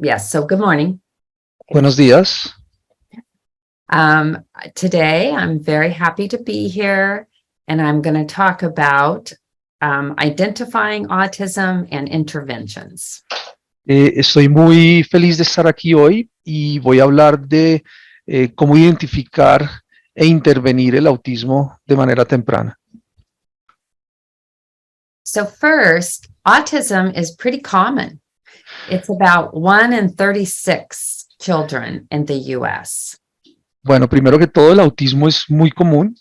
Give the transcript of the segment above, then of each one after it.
Yes, so good morning. Buenos días. Today, I'm very happy to be here, and I'm going to talk about identifying autism and interventions. Estoy muy feliz de estar aquí hoy y voy a hablar de cómo identificar e intervenir el autismo de manera temprana. So first, autism is pretty common. It's about 1 in 36 children in the U.S. Bueno, primero que todo, el autismo es muy común.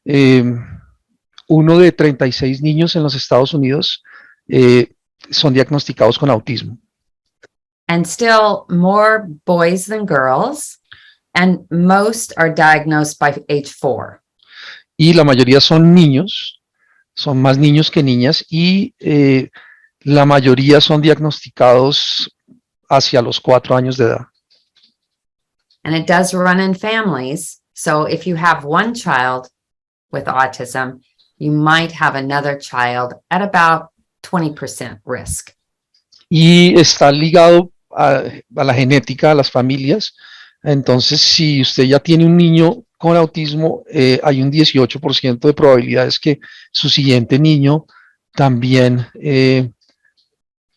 Uno de 36 niños en los Estados Unidos son diagnosticados con autismo. And still more boys than girls, and most are diagnosed by age 4. Y la mayoría son niños, son más niños que niñas, y la mayoría son diagnosticados hacia los 4 años de edad. And it does run in families. So if you have one child with autism, you might have another child at about 20% risk. Y está ligado a la genética, a las familias. Entonces, si usted ya tiene un niño con autismo, hay un 18% de probabilidades que su siguiente niño también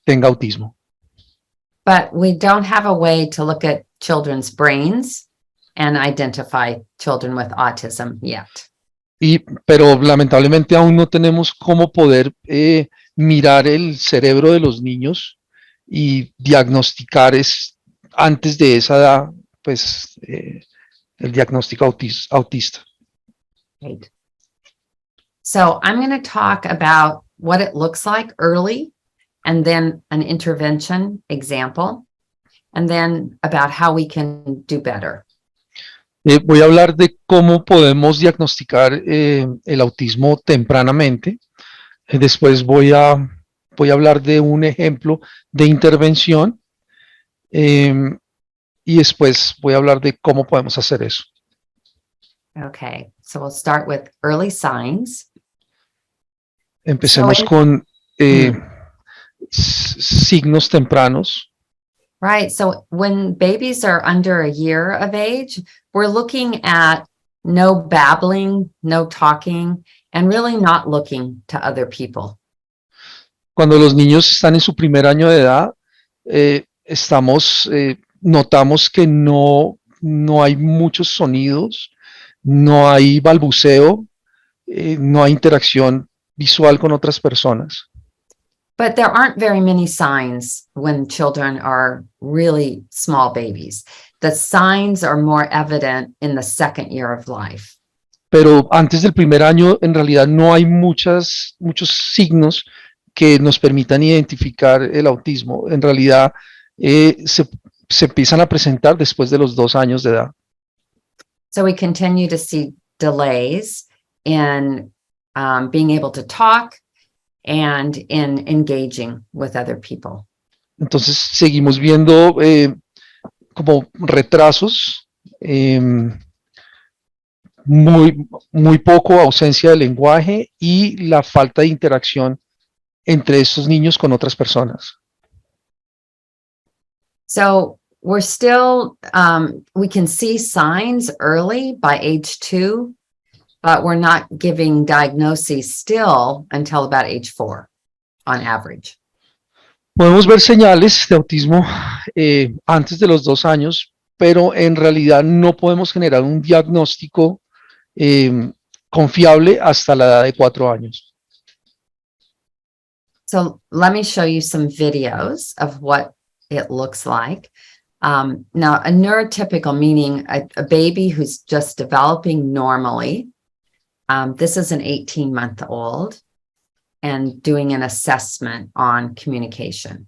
tenga autismo. But we don't have a way to look at children's brains and identify children with autism yet. Pero lamentablemente aún no tenemos cómo poder mirar el cerebro de los niños y diagnosticar antes de esa edad, pues, el diagnóstico autista. Right. So I'm going to talk about what it looks like early, and then an intervention example, and then about how we can do better. Voy a hablar de cómo podemos diagnosticar el autismo tempranamente. Después voy a hablar de un ejemplo de intervención y después voy a hablar de cómo podemos hacer eso. Okay, so we'll start with early signs. Empecemos con signos tempranos. Right, so when babies are under a year of age, we're looking at no babbling, no talking, and really not looking to other people. Cuando los niños están en su primer año de edad, notamos que no hay muchos sonidos, no hay balbuceo, no hay interacción visual con otras personas. But there aren't very many signs when children are really small babies. The signs are more evident in the second year of life. Pero antes del primer año, en realidad, no hay muchos signos que nos permitan identificar el autismo. En realidad, se empiezan a presentar después de los 2 años de edad. So we continue to see delays in being able to talk and in engaging with other people. Entonces seguimos viendo como retrasos, muy poco ausencia de lenguaje y la falta de interacción entre estos niños con otras personas. So we're still, we can see signs early by age 2, but we're not giving diagnoses still until about age 4 on average. Podemos ver señales de autismo antes de los 2 años, pero en realidad no podemos generar un diagnóstico confiable hasta la edad de 4 años. So let me show you some videos of what it looks like. Now, a neurotypical, meaning a baby who's just developing normally. This is an 18-month-old and doing an assessment on communication.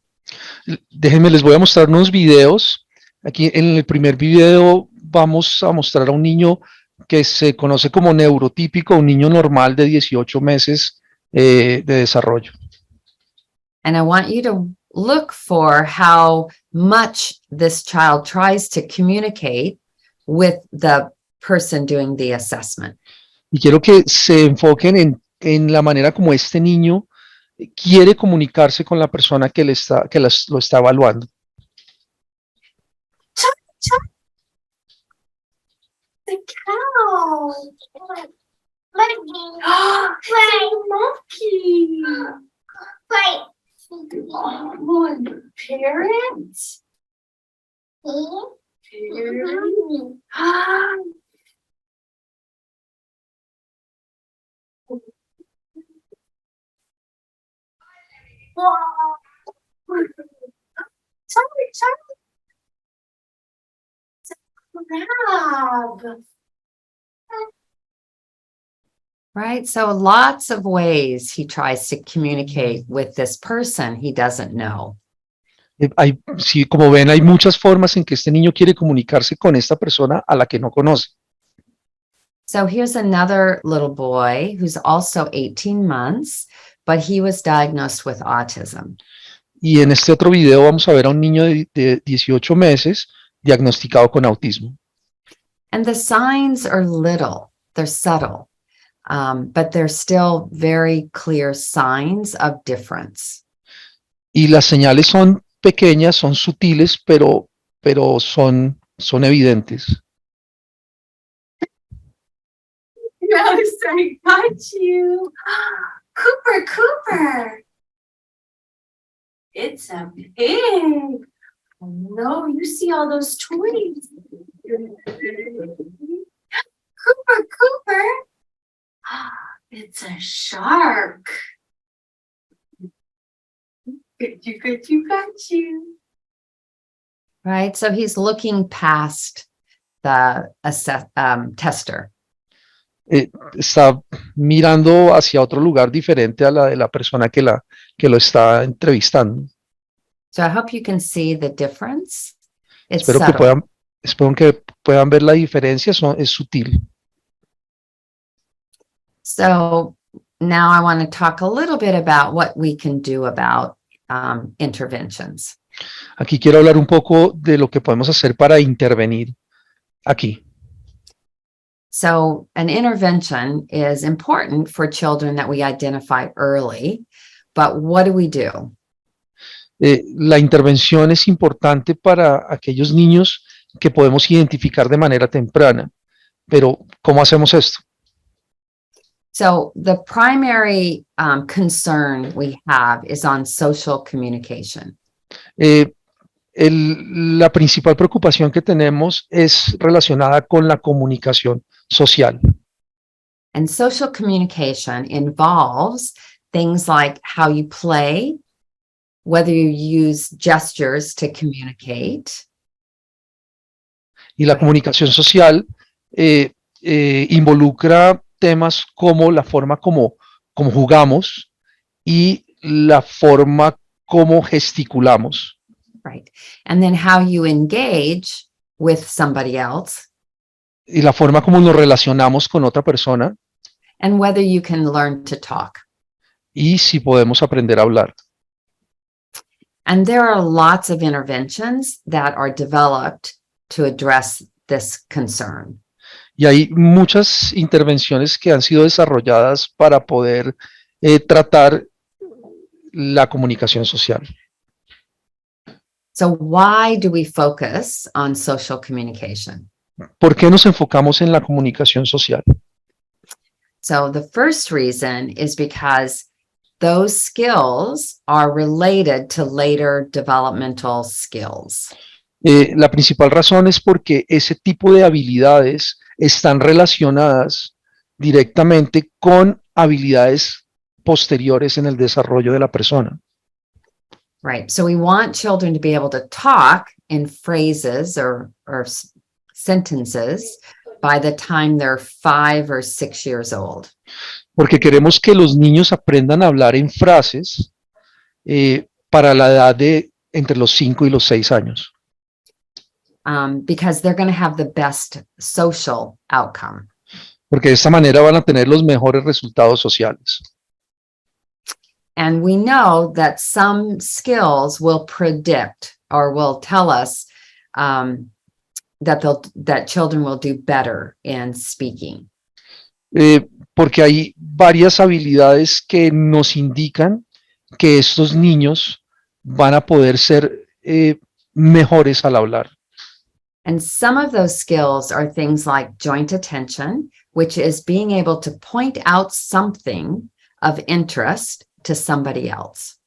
Déjenme, les voy a mostrar unos videos. Aquí en el primer video vamos a mostrar a un niño que se conoce como neurotípico, un niño normal de 18 meses de desarrollo. And I want you to look for how much this child tries to communicate with the person doing the assessment. Y quiero que se enfoquen en la manera como este niño quiere comunicarse con la persona que lo está evaluando. The cow. Monkey. Monkey. Right. Oh, and the parrot. Parrot. Charlie. It's a crab. Right? So lots of ways he tries to communicate with this person he doesn't know. Sí, como ven, hay muchas formas en que este niño quiere comunicarse con esta persona a la que no conoce. So here's another little boy who's also 18 months, but he was diagnosed with autism. Y en este otro video vamos a ver a un niño de 18 meses diagnosticado con autismo. And the signs are little, they're subtle, but they're still very clear signs of difference. Y las señales son pequeñas, son sutiles, pero son evidentes. Yes, I got you. Cooper. It's a pig. Oh, no, you see all those toys. Cooper. It's a shark. Got you. Right, so he's looking past the tester. Está mirando hacia otro lugar diferente a la de la persona que lo está entrevistando. So I hope you can see the difference. It's Espero que puedan ver la diferencia, es sutil. So now I want to talk a little bit about what we can do about interventions. Aquí quiero hablar un poco de lo que podemos hacer para intervenir aquí. So an intervention is important for children that we identify early, but what do we do? La intervención es importante para aquellos niños que podemos identificar de manera temprana, pero ¿cómo hacemos esto? So the primary concern we have is on social communication. La principal preocupación que tenemos es relacionada con la comunicación social. And social communication involves things like how you play, whether you use gestures to communicate. Y la comunicación social involucra temas como la forma como jugamos y la forma como gesticulamos. Right. And then how you engage with somebody else. Y la forma como nos relacionamos con otra persona. And whether you can learn to talk. Y si podemos aprender a hablar. And there are lots of interventions that are developed to address this concern. Y hay muchas intervenciones que han sido desarrolladas para poder tratar la comunicación social. So why do we focus on social communication? ¿Por qué nos enfocamos en la comunicación social? So the first reason is because those skills are related to later developmental skills. La principal razón es porque ese tipo de habilidades están relacionadas directamente con habilidades posteriores en el desarrollo de la persona. Right. So we want children to be able to talk in phrases or sentences by the time they're 5 or 6 years old. Porque queremos que los niños aprendan a hablar en frases para la edad de entre los 5 y los 6 años. Because they're going to have the best social outcome. Porque de esta manera van a tener los mejores resultados sociales. And we know that some skills will predict or will tell us that children will do better in speaking. Porque hay varias habilidades que nos indican que estos niños van a poder ser mejores al hablar. And some of those skills are things like joint attention, which is being able to point out something of interest to somebody else.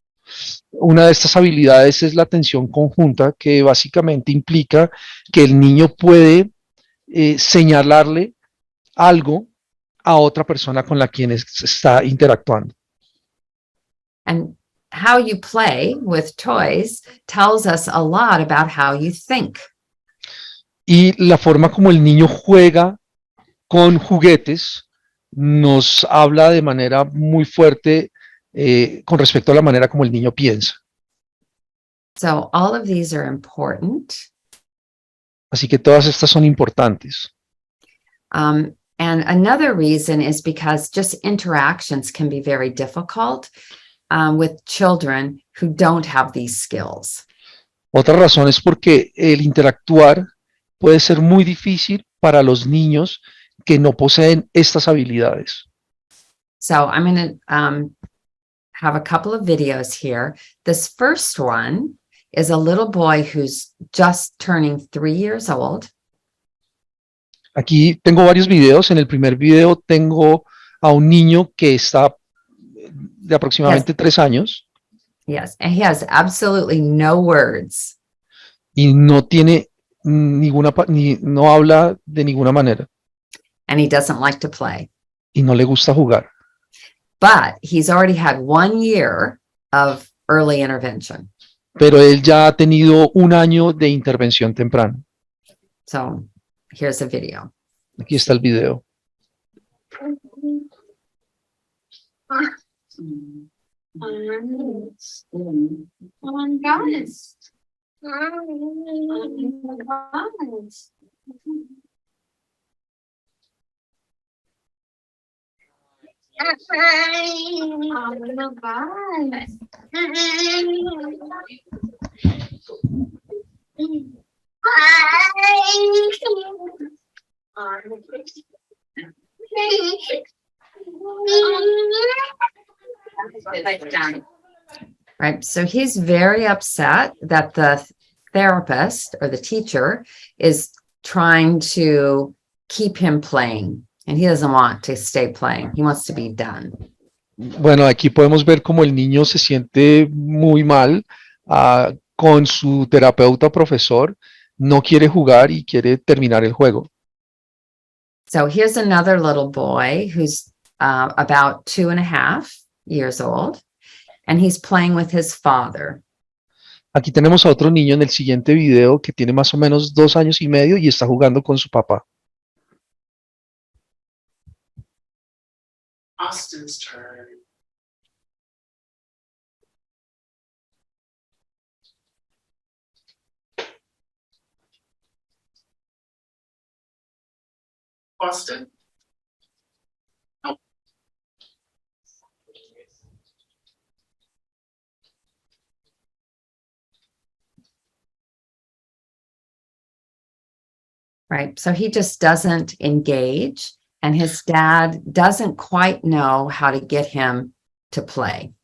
Una de estas habilidades es la atención conjunta, que básicamente implica que el niño puede señalarle algo a otra persona con la quien está interactuando. And how you play with toys tells us a lot about how you think. Y la forma como el niño juega con juguetes nos habla de manera muy fuerte con respecto a la manera como el niño piensa. So all of these are important. Así que todas estas son importantes. And another reason is because just interactions can be very difficult with children who don't have these skills. Otra razón es porque el interactuar puede ser muy difícil para los niños que no poseen estas habilidades. So I'm going to have a couple of videos here. This first one is a little boy who's just turning 3 years old. Aquí tengo varios videos. En el primer video tengo a un niño que está de aproximadamente 3 años. Yes, and he has absolutely no words. Y no tiene no habla de ninguna manera. And he doesn't like to play. Y no le gusta jugar. But he's already had 1 year of early intervention. Pero él ya ha tenido 1 año de intervención temprana. So here's a video. Aquí está el video. Right, so he's very upset that the therapist or the teacher is trying to keep him playing, and he doesn't want to stay playing. He wants to be done. Bueno, aquí podemos ver cómo el niño se siente muy mal con su terapeuta o profesor, no quiere jugar y quiere terminar el juego. So here's another little boy who's about 2.5 years old, and he's playing with his father. Aquí tenemos a otro niño en el siguiente video que tiene más o menos 2 años y medio y está jugando con su papá. Austin's turn. Austin? Oh. Right, so he just doesn't engage, and his dad doesn't quite know how to get him to play.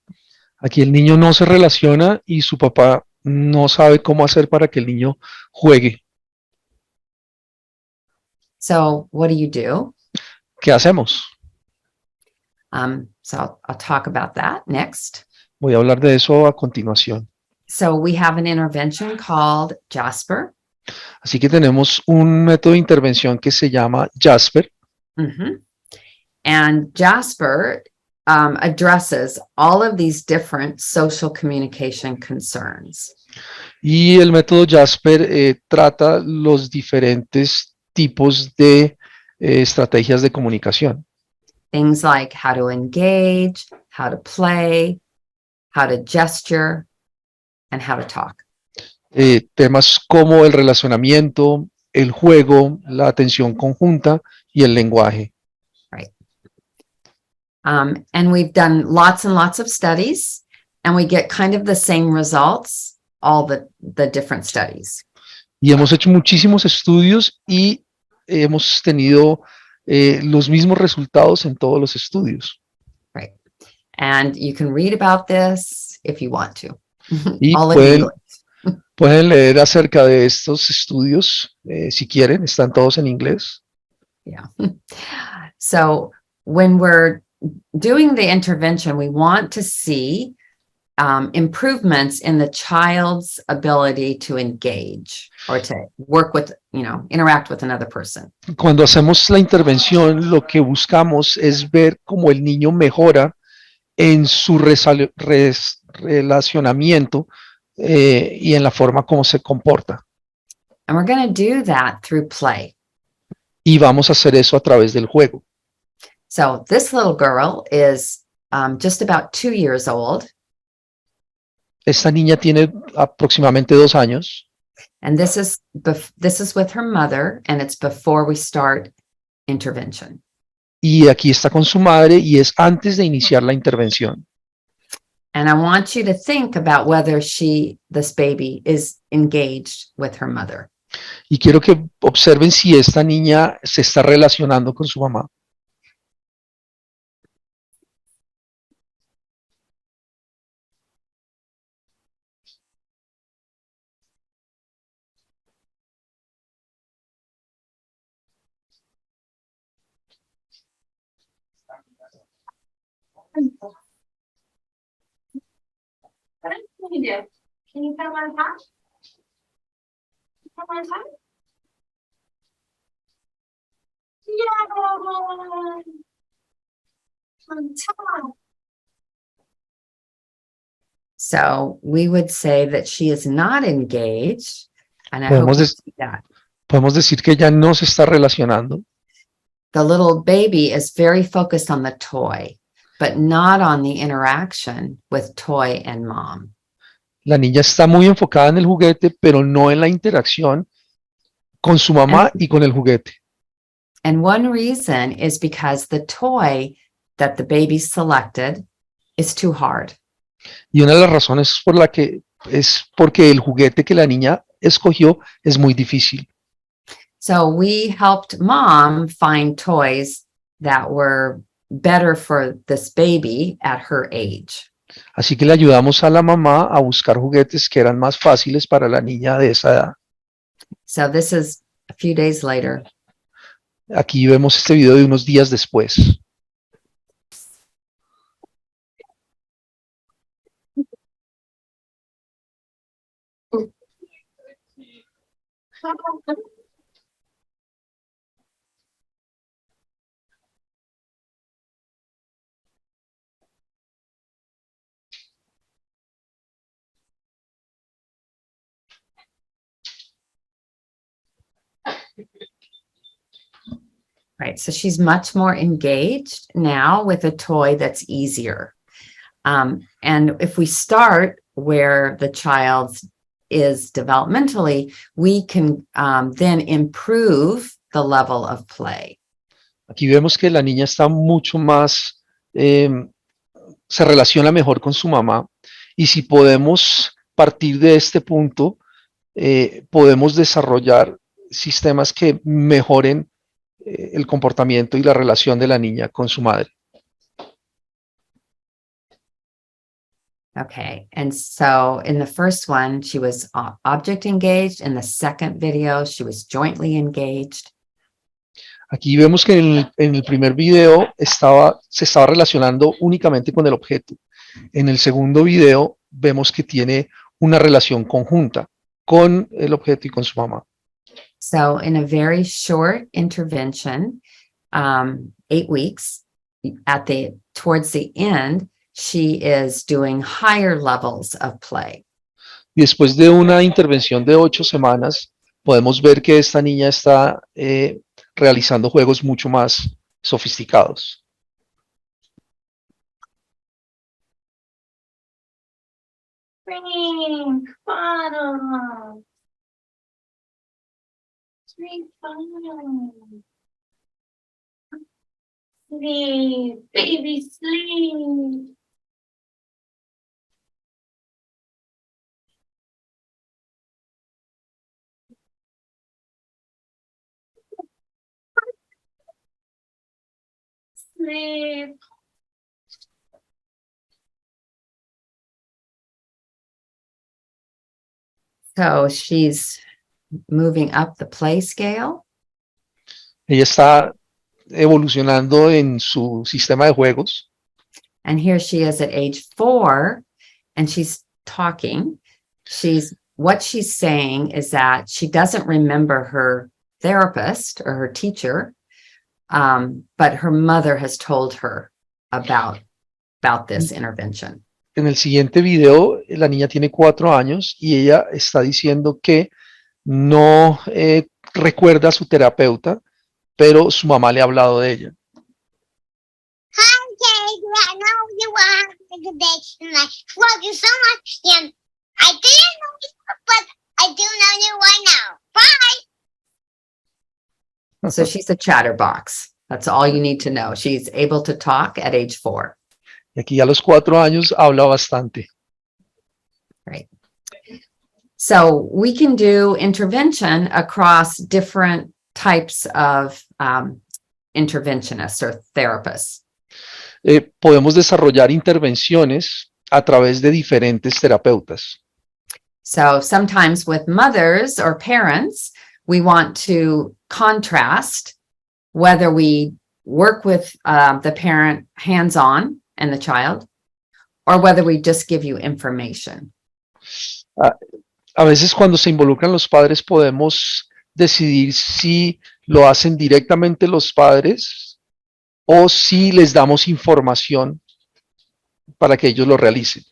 Aquí el niño no se relaciona y su papá no sabe cómo hacer para que el niño juegue. So what do you do? ¿Qué hacemos? So I'll talk about that next. Voy a hablar de eso a continuación. So we have an intervention called Jasper. Así que tenemos un método de intervención que se llama Jasper. And Jasper addresses all of these different social communication concerns. Y el método Jasper trata los diferentes tipos de estrategias de comunicación. Things like how to engage, how to play, how to gesture, and how to talk. Temas como el relacionamiento, el juego, la atención conjunta y el lenguaje. Right. And we've done lots and lots of studies, and we get kind of the same results, all the different studies. Y hemos hecho muchísimos estudios y hemos tenido los mismos resultados en todos los estudios. Right. And you can read about this if you want to. Y Pueden leer acerca de estos estudios si quieren, están todos en inglés. Yeah. So when we're doing the intervention, we want to see improvements in the child's ability to engage or to work with, interact with another person. Cuando hacemos la intervención, lo que buscamos es ver cómo el niño mejora en su relacionamiento y en la forma como se comporta. And we're going to do that through play. Y vamos a hacer eso a través del juego. So this little girl is just about 2 years old. Esta niña tiene aproximadamente 2 años. And this is with her mother, and it's before we start intervention. Y aquí está con su madre y es antes de iniciar la intervención. And I want you to think about whether this baby is engaged with her mother. Y quiero que observen si esta niña se está relacionando con su mamá. Can you come on top? Come on top? Yeah. On top. So we would say that she is not engaged. And I hope Podemos, you see that. podemos decir que ella no se está relacionando. The little baby is very focused on the toy, but not on the interaction with toy and mom. La niña está muy enfocada en el juguete, pero no en la interacción con su mamá y con el juguete. And one reason is because the toy that the baby selected is too hard. Y una de las razones por la que es porque el juguete que la niña escogió es muy difícil. So we helped mom find toys that were better for this baby at her age. Así que le ayudamos a la mamá a buscar juguetes que eran más fáciles para la niña de esa edad. So this is a few days later. Aquí vemos este video de unos días después. Right, so she's much more engaged now with a toy that's easier. And if we start where the child is developmentally, we can then improve the level of play. Aquí vemos que la niña está mucho más, se relaciona mejor con su mamá. Y si podemos partir de este punto, podemos desarrollar sistemas que mejoren el comportamiento y la relación de la niña con su madre. Okay, and so in the first one, she was object engaged. In the second video, she was jointly engaged. Aquí vemos que en el primer video se estaba relacionando únicamente con el objeto. En el segundo video vemos que tiene una relación conjunta con el objeto y con su mamá. So in a very short intervention, 8 weeks, towards the end, she is doing higher levels of play. Y después de una intervención de 8 semanas, podemos ver que esta niña está realizando juegos mucho más sofisticados. Drink bottle. Drink bottle. Sleep, baby, sleep. Sleep. So she's moving up the play scale. Ella está evolucionando en su sistema de juegos. And here she is at age 4, and she's talking. What she's saying is that she doesn't remember her therapist or her teacher, but her mother has told her about this intervention. En el siguiente video, la niña tiene 4 años y ella está diciendo que no recuerda a su terapeuta, pero su mamá le ha hablado de ella. I know you want the debate tonight. Love you so much, and I didn't know you, but I do know you right now. Bye. So she's a chatterbox. That's all you need to know. She's able to talk at age 4. Y aquí a los 4 años habla bastante. Right. So we can do intervention across different types of interventionists or therapists. Podemos desarrollar intervenciones a través de diferentes terapeutas. So sometimes with mothers or parents, we want to contrast whether we work with the parent hands-on and the child, or whether we just give you information. A veces cuando se involucran los padres podemos decidir si lo hacen directamente los padres o si les damos información para que ellos lo realicen.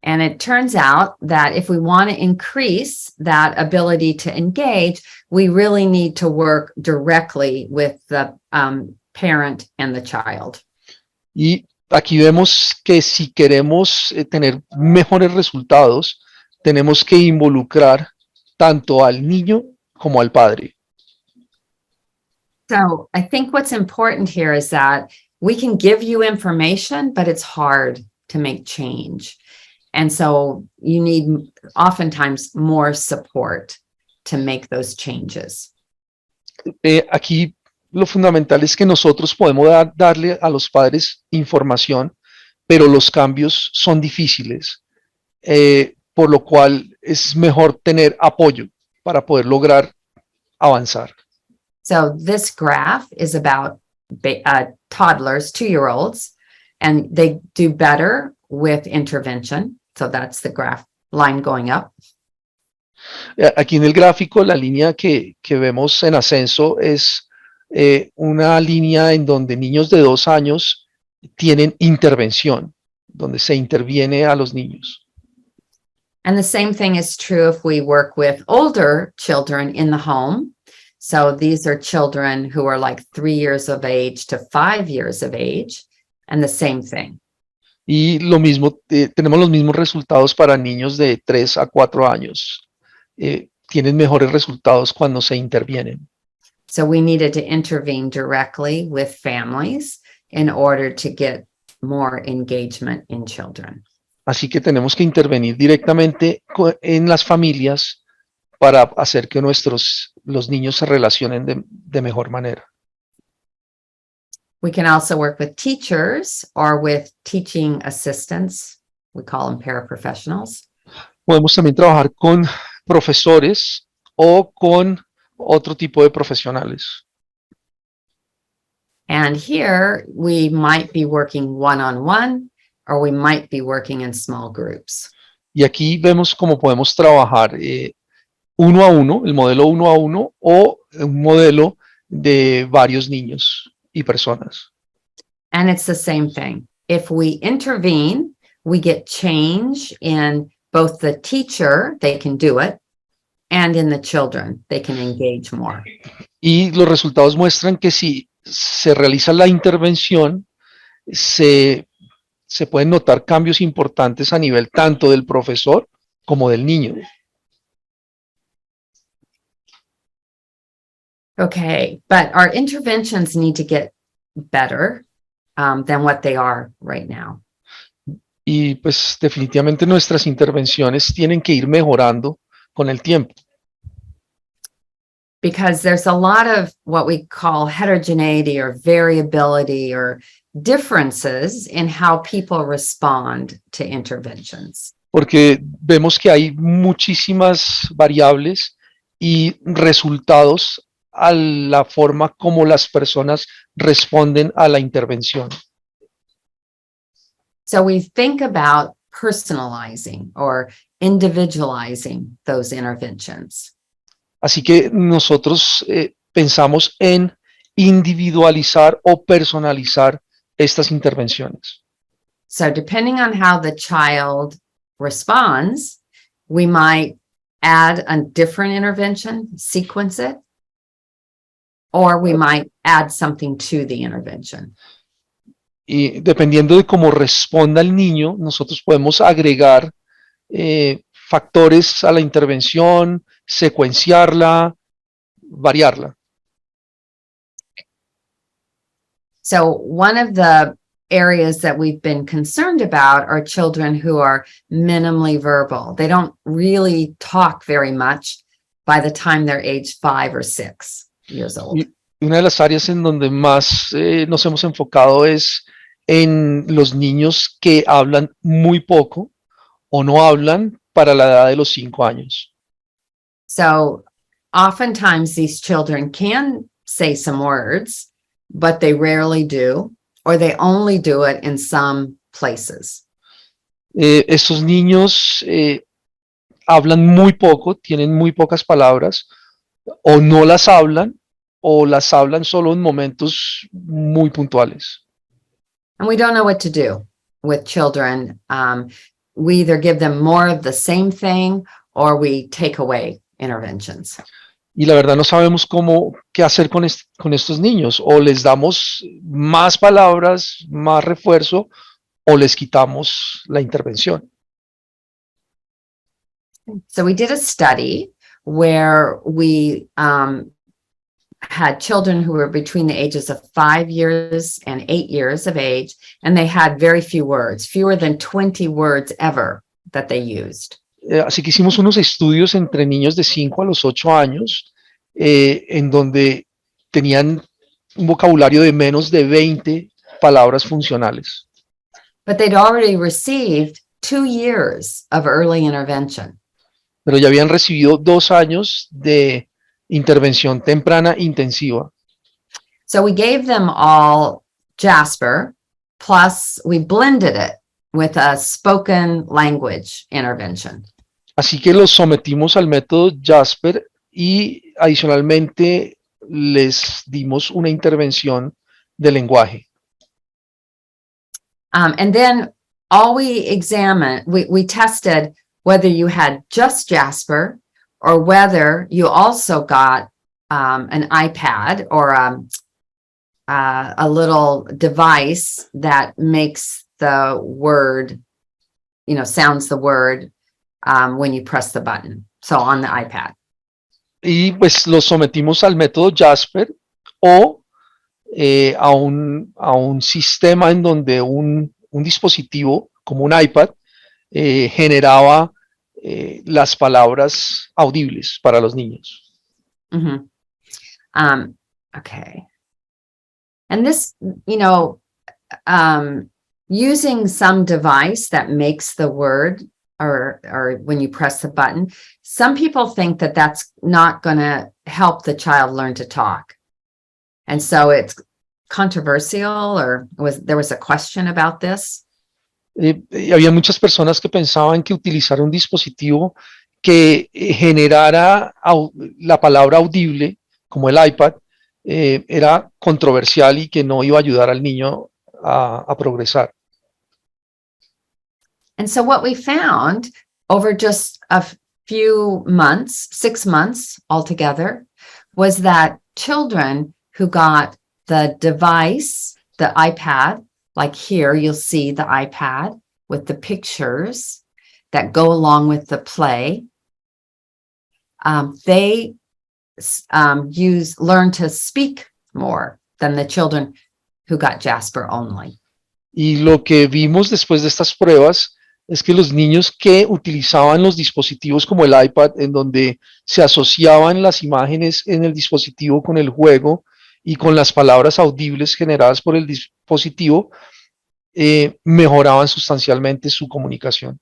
And it turns out that if we want to increase that ability to engage, we really need to work directly with the parent and the child. Y aquí vemos que si queremos tener mejores resultados, tenemos que involucrar tanto al niño como al padre. So I think what's important here is that we can give you information, but it's hard to make change. And so you need oftentimes more support to make those changes. Aquí lo fundamental es que nosotros podemos darle a los padres información, pero los cambios son difíciles, por lo cual es mejor tener apoyo para poder lograr avanzar. So this graph is about toddlers, 2-year-olds, and they do better with intervention. So that's the graph line going up. Aquí en el gráfico, la línea que vemos en ascenso es una línea en donde niños de 2 años tienen intervención, donde se interviene a los niños. And the same thing is true if we work with older children in the home. So these are children who are like 3 years of age to 5 years of age, and the same thing. Y lo mismo, tenemos los mismos resultados para niños de 3 a 4 años. Tienen mejores resultados cuando se intervienen. So we needed to intervene directly with families in order to get more engagement in children. Así que tenemos que intervenir directamente en las familias para hacer que los niños se relacionen de mejor manera. We can also work with teachers or with teaching assistants. We call them paraprofessionals. Podemos también trabajar con profesores o con otro tipo de profesionales. And here we might be working one-on-one, or we might be working in small groups. Y aquí vemos cómo podemos trabajar uno a uno, el modelo 1 a 1, o un modelo de varios niños y personas. And it's the same thing. If we intervene, we get change in both the teacher, they can do it, and in the children, they can engage more. Y los resultados muestran que si se realiza la intervención, se pueden notar cambios importantes a nivel tanto del profesor como del niño. Okay, but our interventions need to get better than what they are right now. Y pues definitivamente nuestras intervenciones tienen que ir mejorando con el tiempo. Because there's a lot of what we call heterogeneity or variability or differences in how people respond to interventions. porque vemos que hay muchísimas variables y resultados a la forma como las personas responden a la intervención. So we think about personalizing or individualizing those interventions. Así que nosotros pensamos en individualizar o personalizar estas intervenciones. So depending on how the child responds, we might add a different intervention, sequence it, or we might add something to the intervention. Y dependiendo de cómo responda el niño, nosotros podemos agregar factores a la intervención, secuenciarla, variarla. So one of the areas that we've been concerned about are children who are minimally verbal. They don't really talk very much by the time they're age 5 or 6 years old. Y una de las áreas en donde más nos hemos enfocado es en los niños que hablan muy poco o no hablan para la edad de los 5 años. So oftentimes these children can say some words, but they rarely do, or they only do it in some places. Estos niños hablan muy poco, tienen muy pocas palabras, o no las hablan, o las hablan solo en momentos muy puntuales. And we don't know what to do with children. We either give them more of the same thing or we take away interventions. Y la verdad no sabemos qué hacer con estos niños. O les damos más palabras, más refuerzo, o les quitamos la intervención. So we did a study where we had children who were between the ages of 5 years and 8 years of age, and they had very few words, fewer than 20 words ever that they used. Así que hicimos unos estudios entre niños de 5 a los 8 años, en donde tenían un vocabulario de menos de 20 palabras funcionales. But they'd already received 2 years of early intervention. Pero ya habían recibido 2 años de intervención temprana intensiva. So we gave them all Jasper, plus we blended it with a spoken language intervention. Así que los sometimos al método Jasper y adicionalmente les dimos una intervención de lenguaje. And then all we tested whether you had just Jasper or whether you also got an iPad or a little device that makes the word, sounds the word when you press the button. So on the iPad. Y pues los sometimos al método Jasper o a un sistema en donde un dispositivo como un iPad generaba las palabras audibles para los niños. Mm-hmm. Okay. And this, using some device that makes the word or when you press the button, some people think that that's not going to help the child learn to talk. And so it's controversial, or there was a question about this. Había muchas personas que pensaban que utilizar un dispositivo que generara la palabra audible, como el iPad, era controversial y que no iba a ayudar al niño a progresar. And so what we found over just a few months, 6 months altogether, was that children who got the device, the iPad, like here, you'll see the iPad with the pictures that go along with the play. They learn to speak more than the children who got Jasper only. Y lo que vimos después de estas pruebas es que los niños que utilizaban los dispositivos como el iPad, en donde se asociaban las imágenes en el dispositivo con el juego y con las palabras audibles generadas por el dispositivo, mejoraban sustancialmente su comunicación.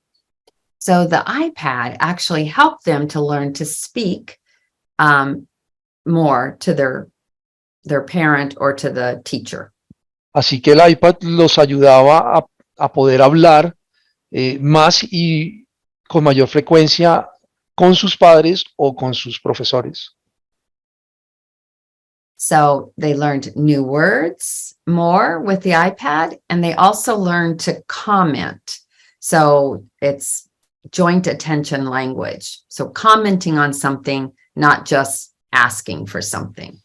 So the iPad actually helped them to learn to speak more to their parent or to the teacher. Así que el iPad los ayudaba a poder hablar más y con mayor frecuencia con sus padres o con sus profesores. So they learned new words more with the iPad, and they also learned to comment. So it's joint attention language. So commenting on something, not just asking for something.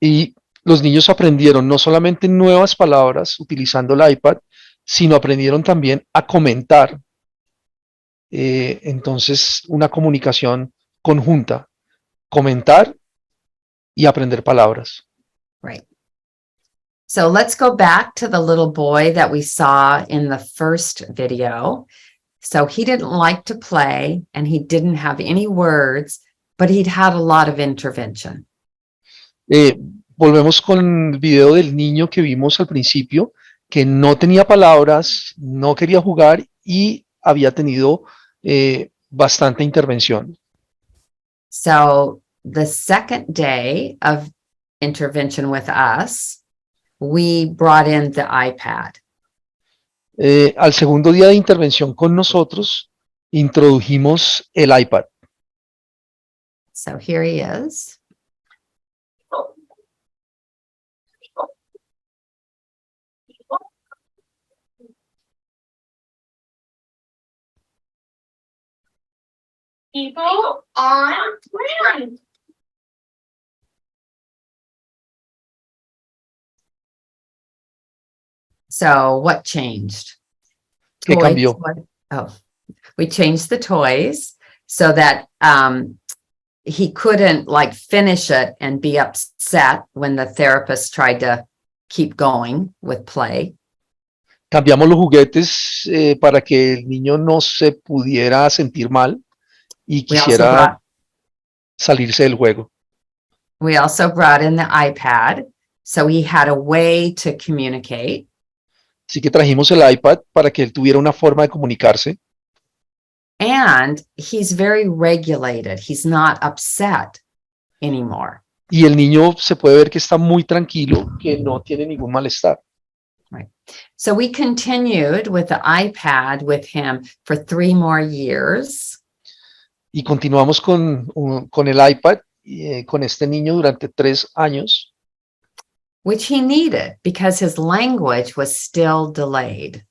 Y los niños aprendieron no solamente nuevas palabras utilizando el iPad, sino aprendieron también a comentar. Entonces, una comunicación conjunta, comentar y aprender palabras. Right. So let's go back to the little boy that we saw in the first video. So he didn't like to play and he didn't have any words, but he'd had a lot of intervention. Volvemos con el video del niño que vimos al principio, que no tenía palabras, no quería jugar y había tenido bastante intervención. So the second day of intervention with us, we brought in the iPad. Al segundo día de intervención con nosotros, introdujimos el iPad. So here he is. People on ground. So what changed? ¿Qué cambió? Oh, we changed the toys so that he couldn't like finish it and be upset when the therapist tried to keep going with play. Cambiamos los juguetes para que el niño no se pudiera sentir mal y quisiera salirse del juego. We also brought in the iPad, so he had a way to communicate. Así que trajimos el iPad para que él tuviera una forma de comunicarse. And he's very regulated. He's not upset anymore. Y el niño se puede ver que está muy tranquilo, que no tiene ningún malestar. Right. So we continued with the iPad with him for 3 more years. Y continuamos con el iPad con este niño durante 3 años. Which he needed because his language was still delayed.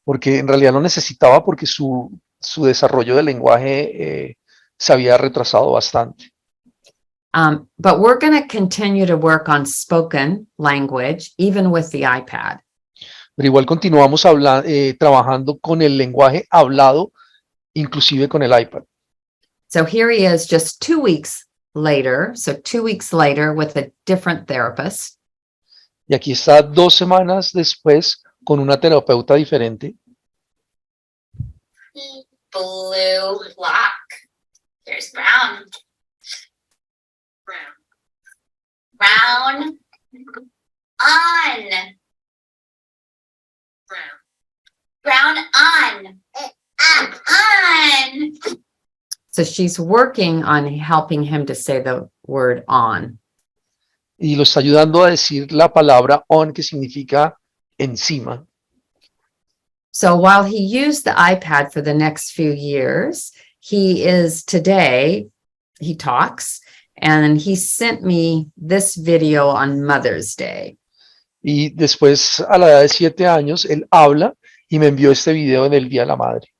Porque en realidad lo necesitaba porque su desarrollo del lenguaje se había retrasado bastante. But we're going to continue to work on spoken language, even with the iPad. Pero igual continuamos trabajando con el lenguaje hablado, inclusive con el iPad. So here he is just 2 weeks later. So 2 weeks later with a different therapist. Y aquí está 2 semanas después con una terapeuta diferente. Blue, black. There's brown. Brown. On. Brown on. On. So she's working on helping him to say the word on. Y lo está ayudando a decir la palabra on, que significa encima. So while he used the iPad for the next few years, he talks, and he sent me this video on Mother's Day. Y después, a la edad de 7 años, él habla y me envió este video en el Día de la Madre.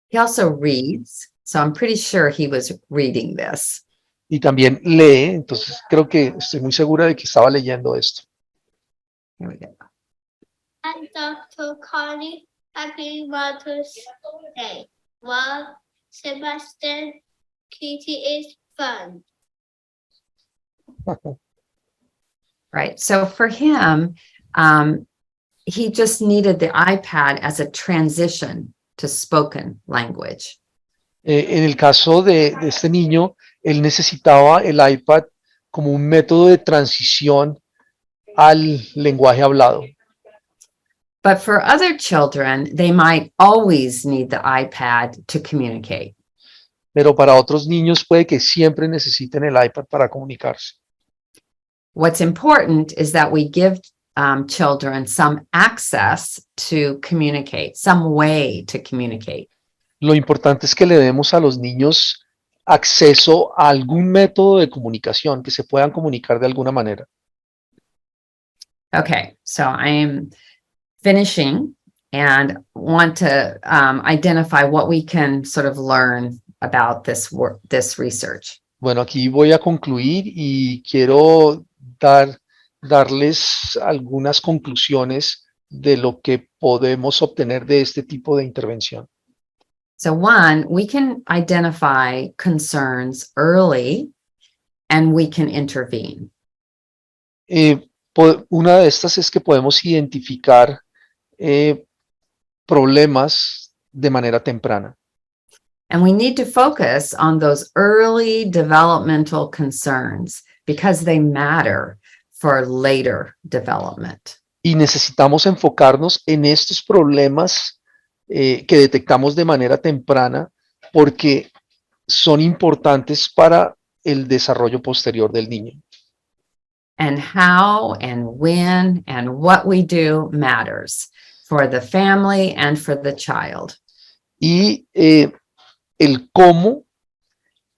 He also reads, so I'm pretty sure he was reading this. Y también lee, entonces creo que estoy muy segura de que estaba leyendo esto. Here we go. And Dr. Connie, happy Mother's Day. Well, Sebastian, Kitty is fun. Right. So for him, he just needed the iPad as a transition to spoken language. En el caso de este niño, él necesitaba el iPad como un método de transición al lenguaje hablado. But for other children, they might always need the iPad to communicate. Pero para otros niños puede que siempre necesiten el iPad para comunicarse. What's important is that we give children some access to communicate, some way to communicate. Lo importante es que le demos a los niños acceso a algún método de comunicación, que se puedan comunicar de alguna manera. Okay, so I am finishing and want to identify what we can sort of learn about this work, this research. Bueno, aquí voy a concluir y quiero darles algunas conclusiones de lo que podemos obtener de este tipo de intervención. So one, we can identify concerns early and we can intervene. Una de estas es que podemos identificar problemas de manera temprana. And we need to focus on those early developmental concerns because they matter for later development. Y necesitamos enfocarnos en estos problemas que detectamos de manera temprana porque son importantes para el desarrollo posterior del niño. And how and when and what we do matters for the family and for the child. Y el cómo,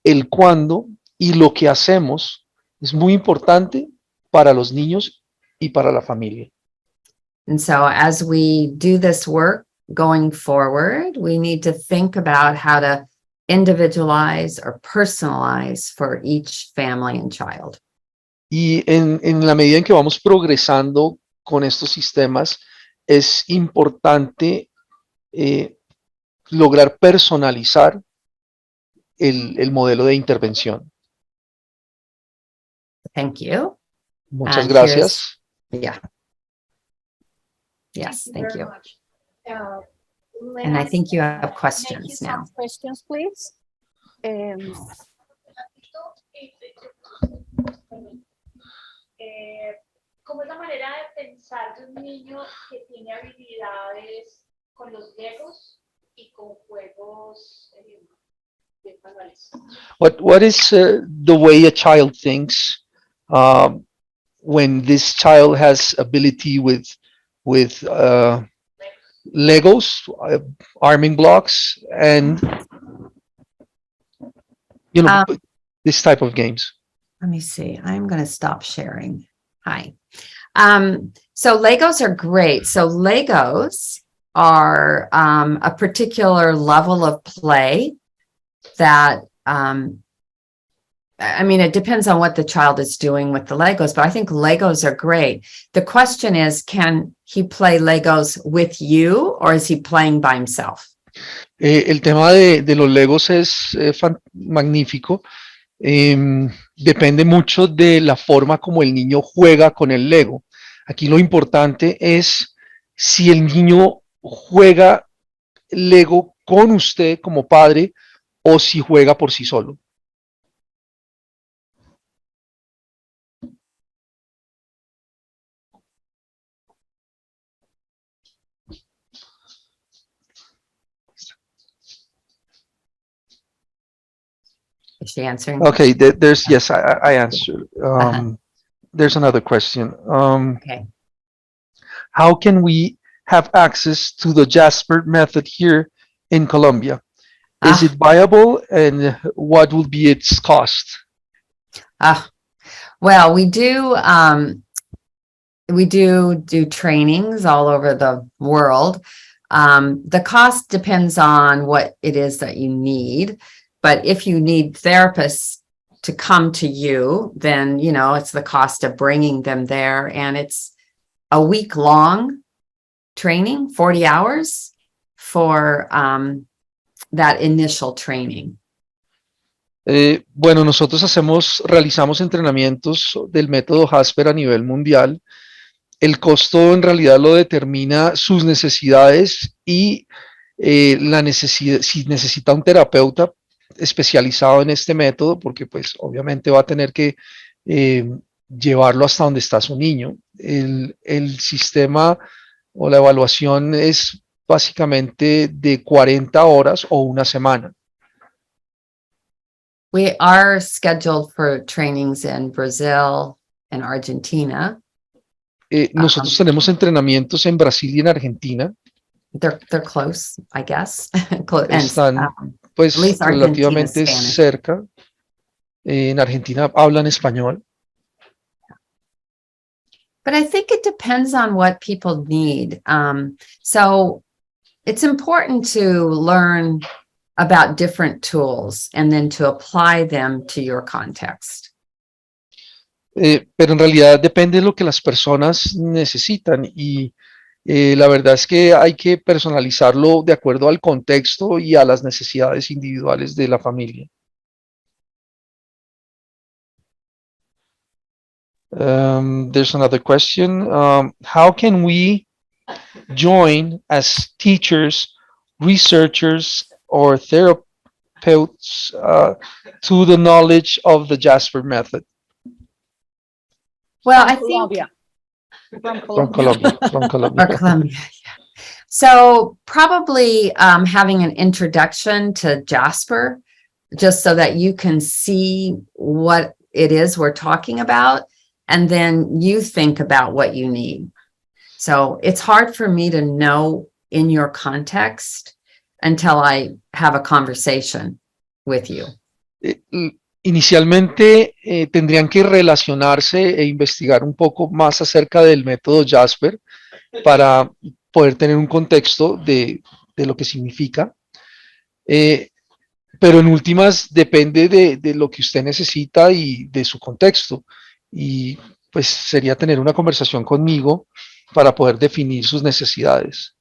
el cuándo y lo que hacemos es muy importante para los niños y para la familia. And so as we do this work going forward, we need to think about how to individualize or personalize for each family and child. Y en la medida en que vamos progresando con estos sistemas, es importante lograr personalizar el modelo de intervención. Thank you. Muchas And gracias. Yeah. Yes, thank you. May And I I think you have make you questions some now. questions, please. ¿Cómo es la manera de pensar de un niño que tiene habilidades con los legos y con juegos de manuales? What is the way a child thinks when this child has ability with Legos, arming blocks, and this type of games? Let me see. I'm going to stop sharing. Hi. So Legos are great. So Legos are a particular level of play that, I mean, it depends on what the child is doing with the Legos, but I think Legos are great. The question is, can he play Legos with you or is he playing by himself? El tema de los Legos es magnífico. Depende mucho de la forma como el niño juega con el Lego. Aquí lo importante es si el niño juega Lego con usted como padre o si juega por sí solo. Is she answering? Okay, there's, yes, I answered. There's another question. Okay. How can we have access to the Jasper method here in Colombia? Is it viable and what will be its cost? Well, we do trainings all over the world. The cost depends on what it is that you need. But if you need therapists to come to you, then, you know, it's the cost of bringing them there. And it's a week-long training, 40 hours for that initial training. Bueno, nosotros realizamos entrenamientos del método Jasper a nivel mundial. El costo en realidad lo determina sus necesidades y la necesidad, si necesita un terapeuta especializado en este método, porque pues obviamente va a tener que llevarlo hasta donde está su niño. El sistema o la evaluación es básicamente de 40 horas o una semana. We are scheduled for trainings in Brazil and Argentina. Nosotros tenemos entrenamientos en Brasil y en Argentina. They're close, I guess. And, Están pues at least Argentina is relativamente Spanish. cerca. En Argentina hablan español. But I think it depends on what people need. So it's important to learn about different tools and then to apply them to your context. Pero en realidad depende de lo que las personas necesitan y la verdad es que hay que personalizarlo de acuerdo al contexto y a las necesidades individuales de la familia. There's another question. How can we join as teachers, researchers, or therapeutes to the knowledge of the Jasper method? Well, I think Colombia. From Colombia. From or Colombia. Colombia. Yeah. So probably having an introduction to Jasper, just so that you can see what it is we're talking about, and then you think about what you need. So it's hard for me to know in your context until I have a conversation with you. Inicialmente tendrían que relacionarse e investigar un poco más acerca del método Jasper para poder tener un contexto de lo que significa. Pero en últimas depende de lo que usted necesita y de su contexto. Y pues sería tener una conversación conmigo para poder definir sus necesidades.